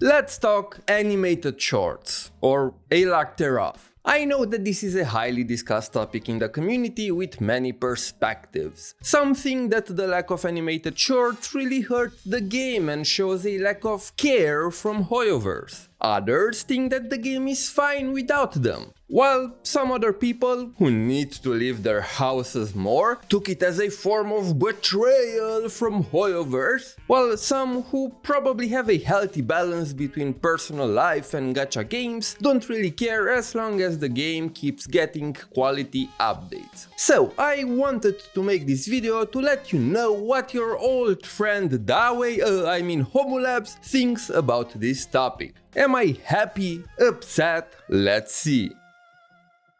Let's talk animated shorts, or a lack thereof. I know that this is a highly discussed topic in the community with many perspectives. Some think that the lack of animated shorts really hurt the game and shows a lack of care from HoYoverse. Others think that the game is fine without them, while some other people, who need to leave their houses more, took it as a form of betrayal from HoYoverse, while some who probably have a healthy balance between personal life and gacha games don't really care as long as the game keeps getting quality updates. So I wanted to make this video to let you know what your old friend Homulabs thinks about this topic. Am I happy? Upset? Let's see.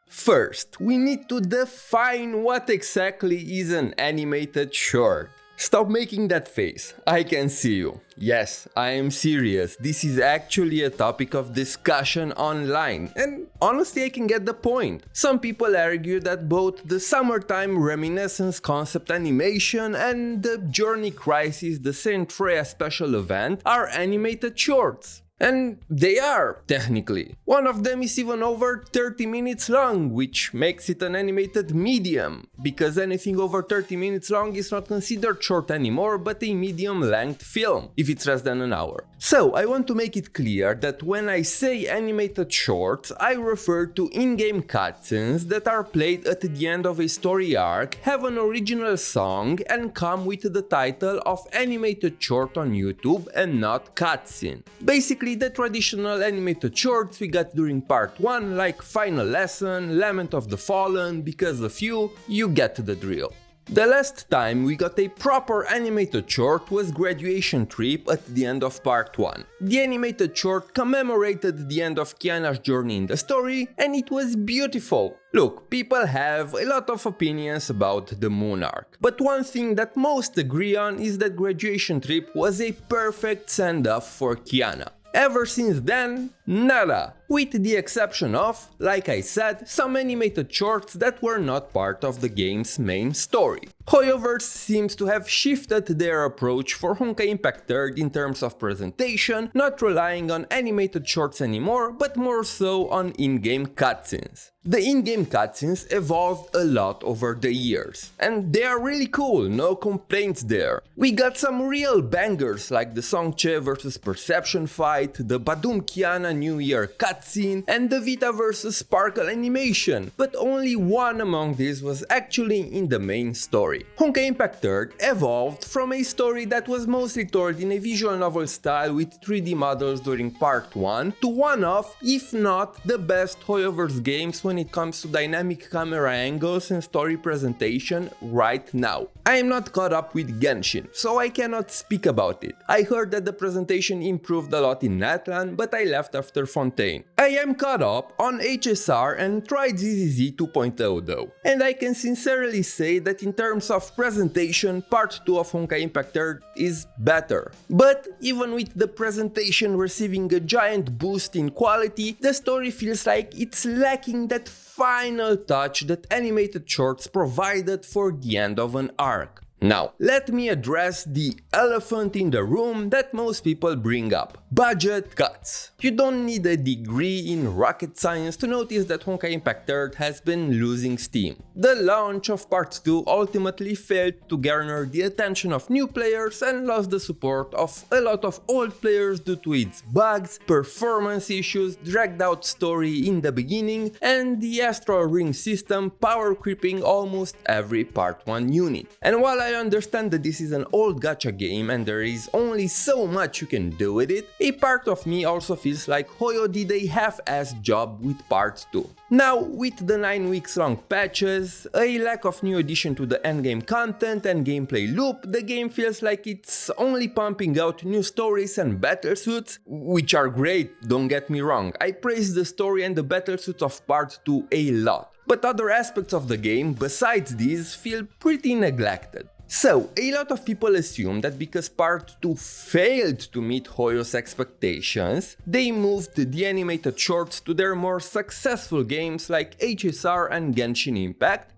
First, we need to define what exactly is an animated short. Stop making that face, I can see you. Yes, I am serious, this is actually a topic of discussion online, and honestly I can get the point. Some people argue that both the Summertime Reminiscence concept animation and the Journey Crisis the Saint Freya special event are animated shorts. And they are, technically. One of them is even over 30 minutes long, which makes it an animated medium, because anything over 30 minutes long is not considered short anymore, but a medium-length film, if it's less than an hour. So, I want to make it clear that when I say animated shorts, I refer to in-game cutscenes that are played at the end of a story arc, have an original song, and come with the title of animated short on YouTube and not cutscene. Basically, the traditional animated shorts we got during part 1, like Final Lesson, Lament of the Fallen, Because of You get the drill. The last time we got a proper animated short was Graduation Trip at the end of part 1. The animated short commemorated the end of Kiana's journey in the story, and it was beautiful. Look, people have a lot of opinions about the Moon arc, but one thing that most agree on is that Graduation Trip was a perfect send-off for Kiana. Ever since then, nada, with the exception of, like I said, some animated shorts that were not part of the game's main story. HoYoverse seems to have shifted their approach for Honkai Impact 3 in terms of presentation, not relying on animated shorts anymore, but more so on in-game cutscenes. The in-game cutscenes evolved a lot over the years, and they are really cool, no complaints there. We got some real bangers like the Songche vs Perception fight, the Badum Kiana New Year cutscene, and the Vita vs Sparkle animation, but only one among these was actually in the main story. Honkai Impact 3 evolved from a story that was mostly told in a visual novel style with 3D models during part 1 to one of, if not the best HoYoverse games when it comes to dynamic camera angles and story presentation right now. I am not caught up with Genshin, so I cannot speak about it. I heard that the presentation improved a lot in Natlan, but I left after Fontaine. I am caught up on HSR and tried ZZZ 2.0 though, and I can sincerely say that in terms of presentation, part 2 of Honkai Impact 3 is better. But even with the presentation receiving a giant boost in quality, the story feels like it's lacking that final touch that animated shorts provided for the end of an arc. Now, let me address the elephant in the room that most people bring up. Budget cuts. You don't need a degree in rocket science to notice that Honkai Impact 3 has been losing steam. The launch of Part 2 ultimately failed to garner the attention of new players and lost the support of a lot of old players due to its bugs, performance issues, dragged out story in the beginning, and the Astral Ring system power creeping almost every Part 1 unit. And while I understand that this is an old gacha game and there is only so much you can do with it, a part of me also feels like Hoyo did a half-assed job with Part 2. Now, with the 9 weeks long patches, a lack of new addition to the endgame content and gameplay loop, the game feels like it's only pumping out new stories and battlesuits, which are great, don't get me wrong. I praise the story and the battlesuits of Part 2 a lot, but other aspects of the game besides these feel pretty neglected. So, a lot of people assume that because Part 2 failed to meet Hoyo's expectations, they moved the animated shorts to their more successful games like HSR and Genshin Impact.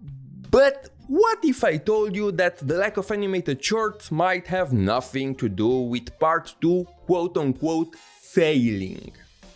But what if I told you that the lack of animated shorts might have nothing to do with Part 2 quote-unquote failing.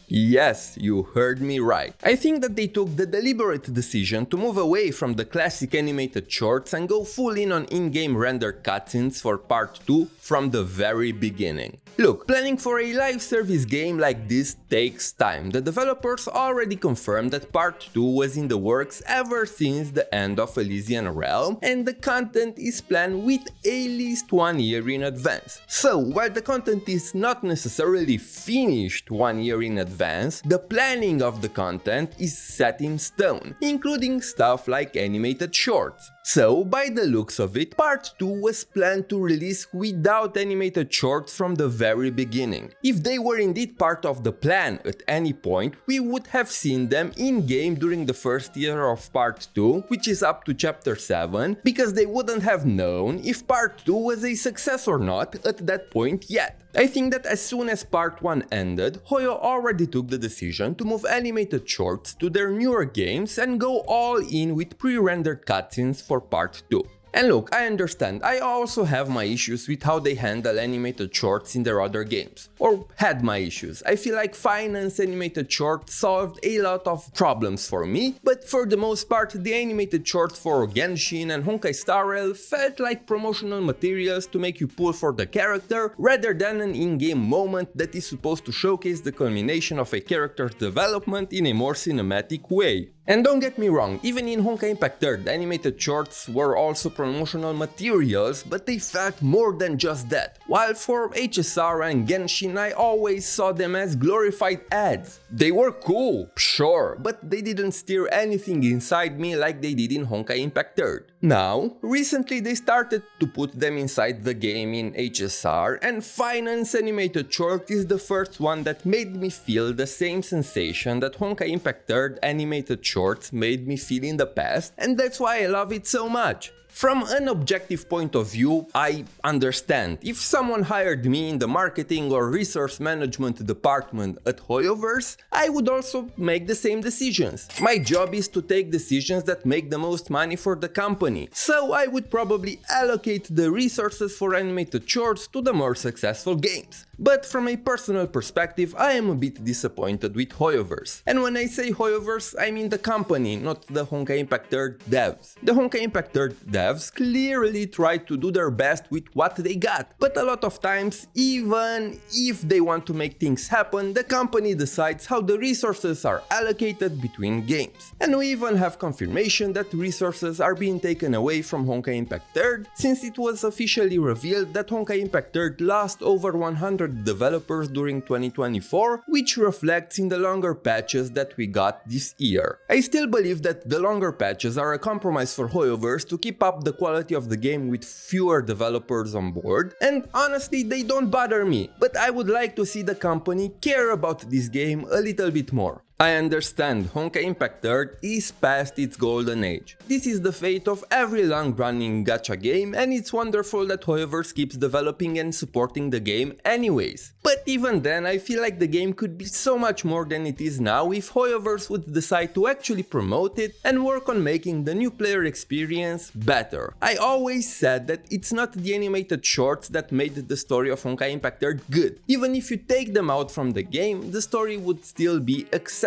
Yes, you heard me right. I think that they took the deliberate decision to move away from the classic animated shorts and go full in on in-game rendered cutscenes for part 2 from the very beginning. Look, planning for a live service game like this takes time. The developers already confirmed that part 2 was in the works ever since the end of Elysian Realm, and the content is planned with at least 1 year in advance. So, while the content is not necessarily finished 1 year in advance, the planning of the content is set in stone, including stuff like animated shorts. So, by the looks of it, part 2 was planned to release without animated shorts from the very beginning. If they were indeed part of the plan at any point, we would have seen them in-game during the first year of part 2, which is up to chapter 7, because they wouldn't have known if part 2 was a success or not at that point yet. I think that as soon as part 1 ended, Hoyo already took the decision to move animated shorts to their newer games and go all in with pre-rendered cutscenes for part 2. And look, I understand, I also have my issues with how they handle animated shorts in their other games. Or had my issues. I feel like finance animated shorts solved a lot of problems for me, but for the most part the animated shorts for Genshin and Honkai Star Rail felt like promotional materials to make you pull for the character rather than an in-game moment that is supposed to showcase the culmination of a character's development in a more cinematic way. And don't get me wrong, even in Honkai Impact 3rd, animated shorts were also promotional materials, but they felt more than just that. While for HSR and Genshin I always saw them as glorified ads. They were cool, sure, but they didn't stir anything inside me like they did in Honkai Impact 3rd. Now, recently they started to put them inside the game in HSR, and Finance Animated Short is the first one that made me feel the same sensation that Honkai Impact 3rd animated shorts made me feel in the past, and that's why I love it so much. From an objective point of view, I understand. If someone hired me in the marketing or resource management department at HoYoverse, I would also make the same decisions. My job is to take decisions that make the most money for the company, so I would probably allocate the resources for animated shorts to the more successful games. But from a personal perspective, I am a bit disappointed with HoYoverse. And when I say HoYoverse, I mean the company, not the Honkai Impact 3rd devs. The Honkai Impact 3rd devs clearly tried to do their best with what they got, but a lot of times, even if they want to make things happen, the company decides how the resources are allocated between games. And we even have confirmation that resources are being taken away from Honkai Impact 3rd, since it was officially revealed that Honkai Impact 3rd lost over 100 developers during 2024, which reflects in the longer patches that we got this year. I still believe that the longer patches are a compromise for HoYoverse to keep up the quality of the game with fewer developers on board, and honestly they don't bother me, but I would like to see the company care about this game a little bit more. I understand Honkai Impact 3rd is past its golden age. This is the fate of every long-running gacha game, and it's wonderful that HoYoverse keeps developing and supporting the game anyways. But even then, I feel like the game could be so much more than it is now if HoYoverse would decide to actually promote it and work on making the new player experience better. I always said that it's not the animated shorts that made the story of Honkai Impact 3rd good. Even if you take them out from the game, the story would still be exceptional.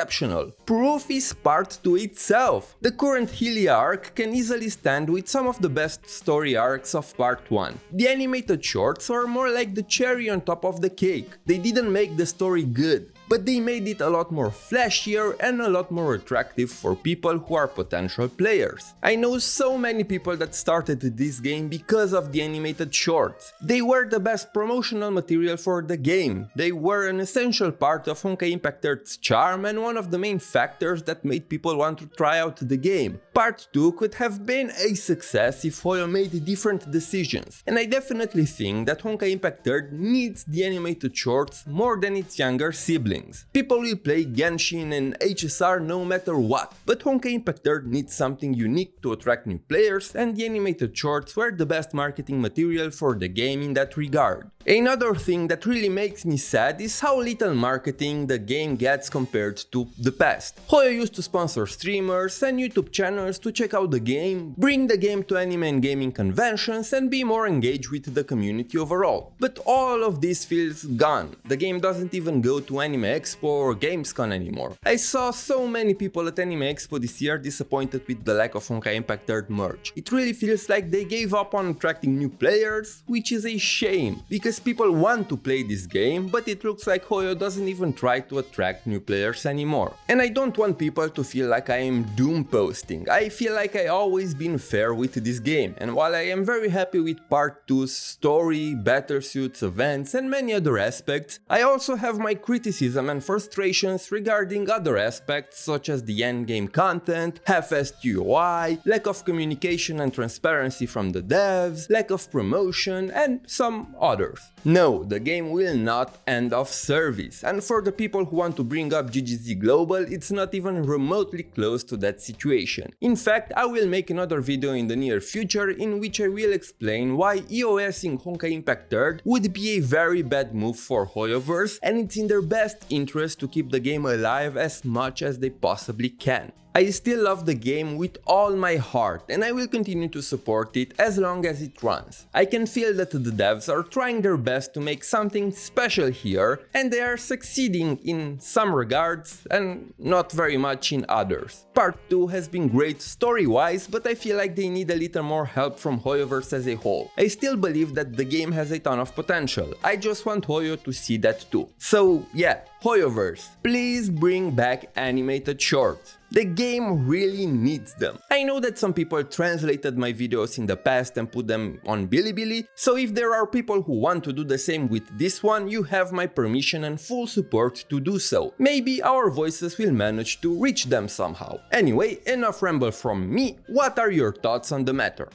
Proof is part 2 itself. The current Hylia arc can easily stand with some of the best story arcs of part 1. The animated shorts are more like the cherry on top of the cake. They didn't make the story good, but they made it a lot more flashier and a lot more attractive for people who are potential players. I know so many people that started this game because of the animated shorts. They were the best promotional material for the game. They were an essential part of Honkai Impact 3rd's charm and one of the main factors that made people want to try out the game. Part 2 could have been a success if Hoyo made different decisions, and I definitely think that Honkai Impact 3rd needs the animated shorts more than its younger sibling. things. People will play Genshin and HSR no matter what, but Honkai Impact Third needs something unique to attract new players, and the animated shorts were the best marketing material for the game in that regard. Another thing that really makes me sad is how little marketing the game gets compared to the past. Hoyo used to sponsor streamers and YouTube channels to check out the game, bring the game to anime and gaming conventions, and be more engaged with the community overall. But all of this feels gone. The game doesn't even go to Anime Expo or Gamescom anymore. I saw so many people at Anime Expo this year disappointed with the lack of Honkai Impact Third merch. It really feels like they gave up on attracting new players, which is a shame, because people want to play this game, but it looks like Hoyo doesn't even try to attract new players anymore. And I don't want people to feel like I am doom posting. I feel like I always been fair with this game, and while I am very happy with Part 2's story, battlesuits, events and many other aspects, I also have my criticism and frustrations regarding other aspects such as the endgame content, half-assed UI, lack of communication and transparency from the devs, lack of promotion and some others. No, the game will not end of service, and for the people who want to bring up GGZ Global, it's not even remotely close to that situation. In fact, I will make another video in the near future in which I will explain why EOSing Honkai Impact Third would be a very bad move for HoYoverse, and it's in their best interest to keep the game alive as much as they possibly can. I still love the game with all my heart, and I will continue to support it as long as it runs. I can feel that the devs are trying their best to make something special here, and they are succeeding in some regards and not very much in others. Part 2 has been great story-wise, but I feel like they need a little more help from HoYoverse as a whole. I still believe that the game has a ton of potential. I just want Hoyo to see that too. So yeah, HoYoverse, please bring back animated shorts. The game really needs them. I know that some people translated my videos in the past and put them on Bilibili, so if there are people who want to do the same with this one, you have my permission and full support to do so. Maybe our voices will manage to reach them somehow. Anyway, enough ramble from me, what are your thoughts on the matter?